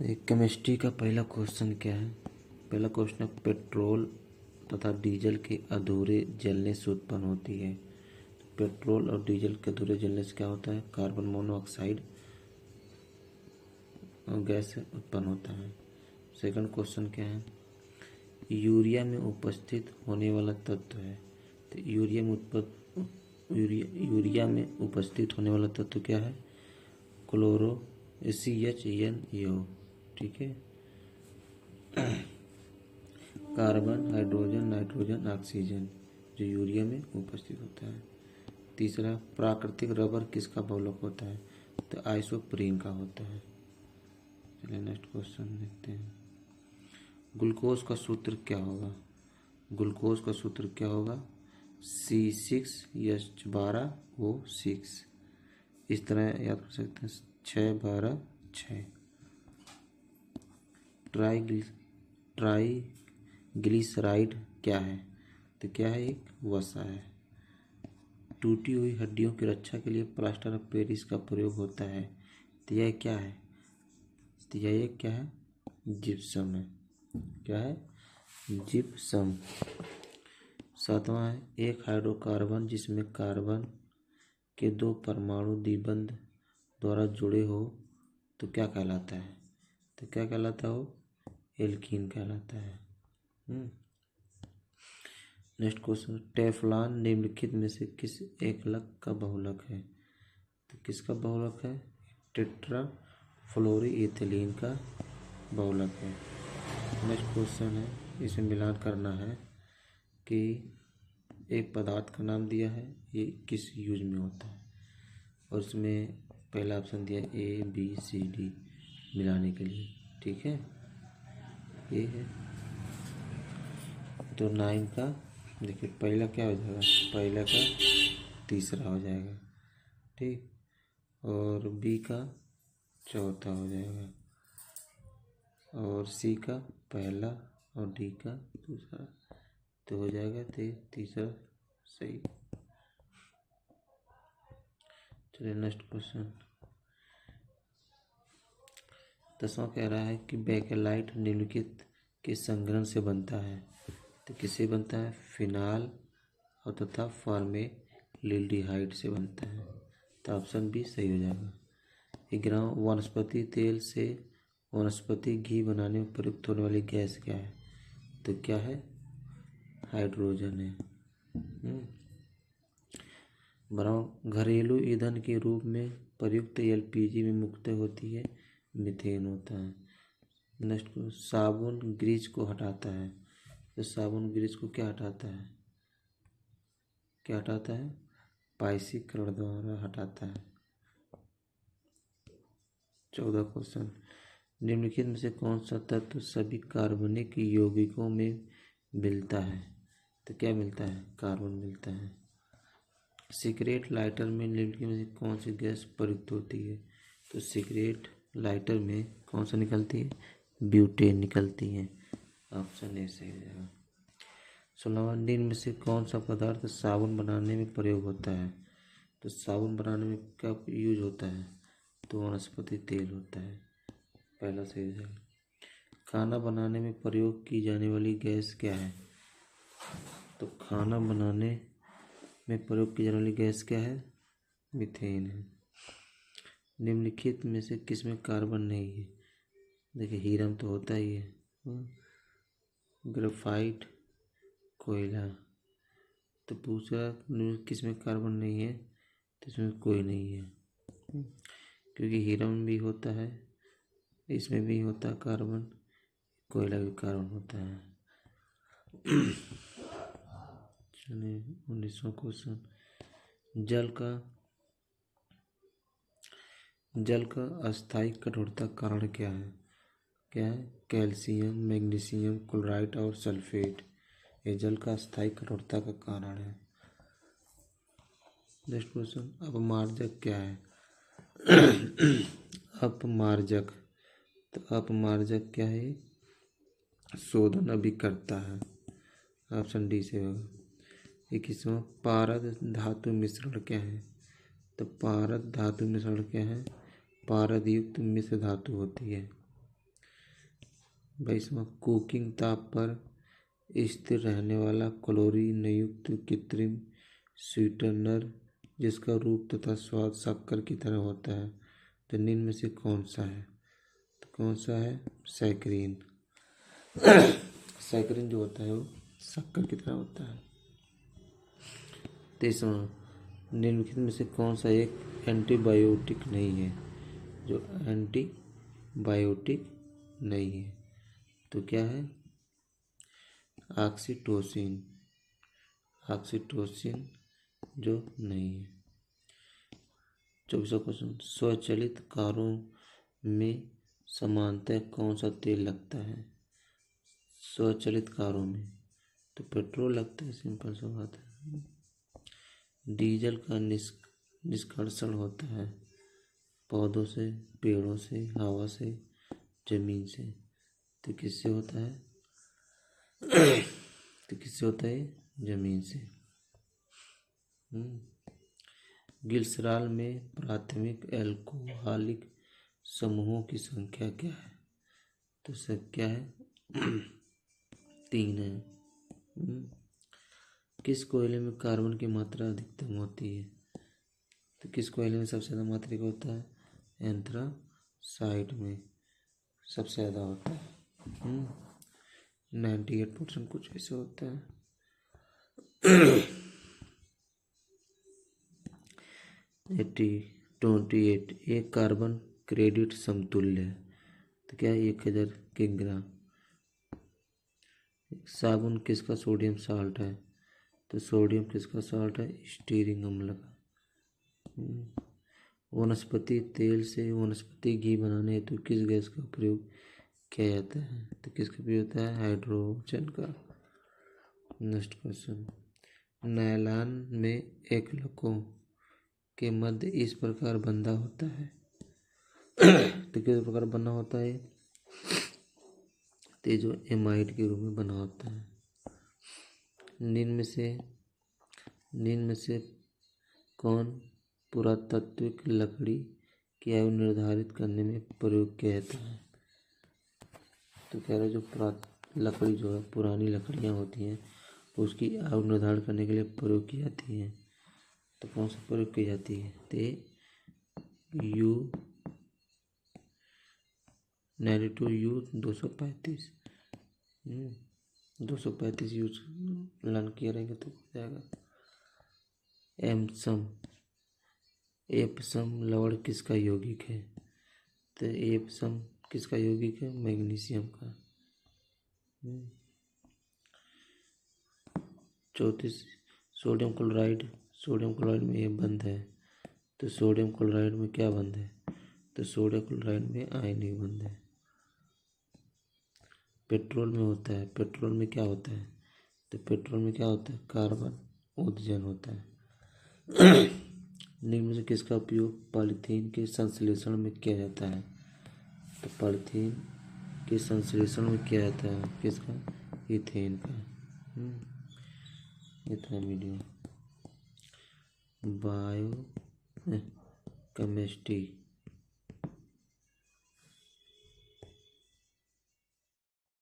Chemistry का पहला question क्या है? पहला क्वेश्चन है, पेट्रोल तथा डीजल के अधूरे जलने से उत्पन्न होती है। पेट्रोल और डीजल के अधूरे जलने से क्या होता है? कार्बन मोनोऑक्साइड गैस उत्पन्न होता है। सेकंड क्वेश्चन क्या है? यूरिया में उपस्थित होने वाला तत्व है। तो यूरिया में उपस्थित होने वाला तत्व क्या है? Chloro CHNO। ठीक है। कार्बन, हाइड्रोजन, नाइट्रोजन, ऑक्सीजन जो यूरिया में उपस्थित होता है। तीसरा, प्राकृतिक रबर किसका बहुलक होता है? तो आइसोप्रीन का होता है। चलिए नेक्स्ट क्वेश्चन देखते हैं। ग्लूकोज का सूत्र क्या होगा? ग्लूकोज का सूत्र क्या होगा? C6H12O6। इस तरह याद कर सकते हैं, 6 12 6। ट्राइग्लिसराइड क्या है? तो क्या है? एक वसा है। टूटी हुई हड्डियों की रक्षा के लिए प्लास्टर ऑफ पेरिस का प्रयोग होता है। तो यह क्या है? तो यह क्या है? जिप्सम है। क्या है? जिप्सम। सातवां है, एक हाइड्रोकार्बन जिसमें कार्बन के 2 परमाणु द्विबंध द्वारा जुड़े हो तो क्या कहलाता है? तो क्या कहलाता हो? एल्कीन कहलाता है। नेक्स्ट क्वेश्चन, टेफ्लॉन निम्नलिखित में से किस एकलक का बहुलक है? तो किसका बहुलक है? टेट्राफ्लोरोइथिलीन का बहुलक है। नेक्स्ट क्वेश्चन है, इसमें मिलान करना है कि एक पदार्थ का नाम दिया है, ये किस यूज में होता है, और उसमें पहला ऑप्शन दिया ABCD मिलाने के लिए। ठीक है, ये है। तो 9 का देखिए पहला क्या हो जाएगा? पहला का तीसरा हो जाएगा। ठीक, और B का चौथा हो जाएगा, और C का पहला और D का दूसरा, तो हो जाएगा तीसरा सही। चलिए नेक्स्ट क्वेश्चन। 10वां कह रहा है कि बेकेलाइट निम्नलिखित के संघनन से बनता है। तो किससे बनता है? फिनाल और तथा फॉर्मेल्डिहाइड से बनता है। तो ऑप्शन B सही हो जाएगा। 11वां, वनस्पति तेल से वनस्पति घी बनाने में प्रयुक्त होने वाली गैस क्या है? तो क्या है? हाइड्रोजन है। 12वां, घरेलू ईंधन के रूप में प्रयुक्त LPG में मुख्यतः होती है मीथेन होता है। नेक्स्ट को, साबुन ग्रीस को हटाता है। तो साबुन ग्रीस को क्या हटाता है? क्या हटाता है? पाइसीकरण द्वारा हटाता है। 14 क्वेश्चन, निम्नलिखित में से कौन सा तत्व सभी कार्बनिक यौगिकों में मिलता है? तो क्या मिलता है? कार्बन मिलता है। सिगरेट लाइटर में निम्नलिखित में से कौन सी गैस प्रयुक्त होती है? तो सिगरेट लाइटर में कौन सा निकलती है? ब्यूटेन निकलती है। ऑप्शन ए सही हो जाएगा। 16वां, निम्न में से कौन सा पदार्थ साबुन बनाने में प्रयोग होता है? तो साबुन बनाने में क्या यूज होता है? तो वनस्पति तेल होता है। पहला सही हो जाएगा। खाना बनाने में प्रयोग की जाने वाली गैस क्या है? तो खाना बनाने में प्रयोग की जाने वाली गैस क्या है? मीथेन है। निम्नलिखित में से किसमें कार्बन नहीं है? देखिए हीरा तो होता ही है, ग्रेफाइट, कोयला। तो दूसरा किसमें कार्बन नहीं है? तो इसमें कोई नहीं है, क्योंकि हीरा में भी होता है, इसमें भी होता है कार्बन, कोयला भी कार्बन होता है। चलिए 19वां क्वेश्चन, जल का अस्थायी कठोरता कारण क्या है? क्या है? कैल्शियम, मैग्नीशियम, क्लोराइड और सल्फेट, ये जल का अस्थायी कठोरता का कारण है। नेक्स्ट क्वेश्चन, अपमार्जक क्या है? अपमार्जक, तो अपमार्जक क्या है? शोधन अभिकर्ता है। ऑप्शन D से होगा। 21वां, पारद धातु मिश्रण क्या है? तो पारद धातु मिश्रण क्या है? पारद युक्त मिश्र धातु होती है। 22वां कुकिंग ताप पर स्थिर रहने वाला कैलोरी युक्त कृत्रिम स्वीटनर जिसका रूप तथा स्वाद शक्कर की तरह होता है, तो निम्न में से कौन सा है? तो कौन सा है? सैकरीन। सैकरीन जो होता है वो शक्कर की तरह होता है। 23वां निम्नलिखित में से कौन सा एक एंटीबायोटिक नहीं है? जो एंटीबायोटिक नहीं है तो क्या है? ऑक्सीटोसिन। ऑक्सीटोसिन जो नहीं है। 24वां क्वेश्चन स्वचालित कारों में सामान्यतः कौन सा तेल लगता है? स्वचालित कारों में तो पेट्रोल लगता है, सिंपल सा बात है। डीजल का निष्कर्षण होता है पौधों से, पेड़ों से, हवा से, जमीन से। तो किससे होता है? तो किससे होता है? जमीन से। ग्लिसरॉल में प्राथमिक एल्कोहलिक समूहों की संख्या क्या है? तो संख्या है 3 है। किस कोयले में कार्बन की मात्रा अधिकतम होती है? तो किस कोयले में सबसे ज़्यादा मात्रा का होता है? एंथ्रासाइट में सबसे ज़्यादा होता है। 98% कुछ ऐसे होता है। 28 एक कार्बन क्रेडिट समतुल्य है तो क्या है? 1000 किलोग्राम। साबुन किसका सोडियम साल्ट है? तो सोडियम किसका साल्ट है? स्टीयरिक अम्ल का। वनस्पति तेल से वनस्पति घी बनाने हेतु किस गैस का प्रयोग किया जाता है? तो किसका प्रयोग होता है? हाइड्रोजन का। नेक्स्ट क्वेश्चन नायलॉन में एकलकों के मध्य इस प्रकार बंधा होता है तो किस प्रकार बना होता है? तो जो एमाइड के रूप में बना होता है। निम्न में से कौन पुरातात्विक लकड़ी की आयु निर्धारित करने में प्रयोग किया जाता है? तो कह रहे जो लकड़ी जो है पुरानी लकड़ियाँ होती हैं उसकी आयु निर्धारण करने के लिए प्रयोग की जाती है। तो कौन सा प्रयोग की जाती है? तो U92U235 235 यूज लर्न किया रहेंगे तो हो जाएगा। एप्सम लवण किसका यौगिक है? तो एप्सम किसका यौगिक है? मैग्नीशियम का। 34 सोडियम क्लोराइड में ये बंध है तो सोडियम क्लोराइड में क्या बंध है? तो सोडियम क्लोराइड में आयनिक बंध है। पेट्रोल में होता है, पेट्रोल में क्या होता है? तो पेट्रोल में क्या होता है? कार्बन उत्सर्जन होता है। निम्न में से किसका उपयोग पॉलीथीन के संश्लेषण में किया जाता है? तो पॉलीथीन के संश्लेषण में किया जाता है किसका? इथेन का। इतना वीडियो बायो केमिस्ट्री